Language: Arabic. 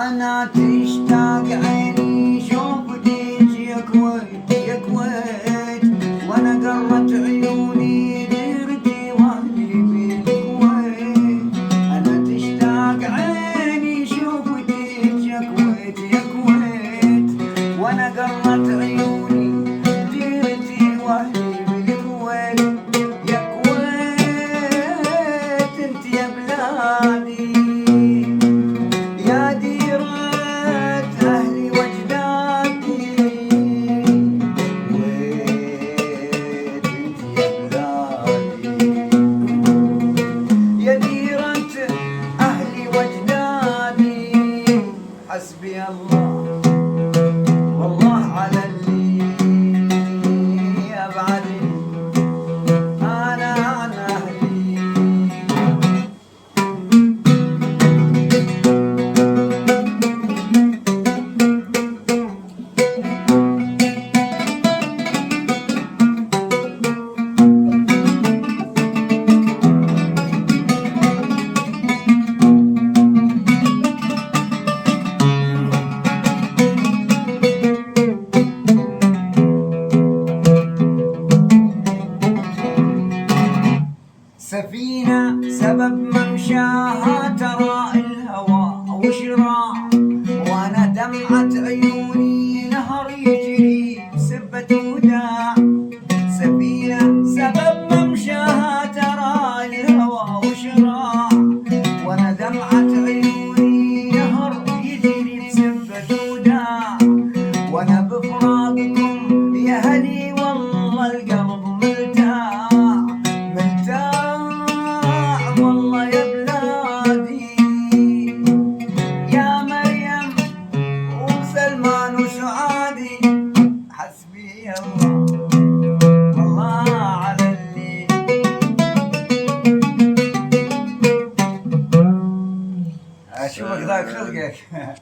أنا تشتاق عيني شوفتك يا كويت يا كويت، وأنا قرت عيوني ديرتي وأهلي بالكويت. أنا تشتاق عيني شوفتك يا كويت يا كويت، وأنا قرت عيوني ديرتي وأهلي بالكويت. يا كويت انت يا بلادي، يا ديرة أهلي وأجدادي. كويت انت يا بلادي، يا ديرة أهلي وأجدادي. حسبي الله والله على اللي أبعدني أنا عن أهلي. سفينة سبب ممشاها ترى الهوى وشراع، وانا دمعة عيوني نهر يجري سبة وداع. سفينة سبب ممشاها ترى الهوى وشراع، وانا دمعة عيوني نهر يجري سبة وداع. وانا بفراقكم يا هلي والله القلب مرتاح مرتاح والله يا بلادي. يا مريم وسلمان وسعادي، حسبي الله والله على اللي اشوفك ذاك خلقك.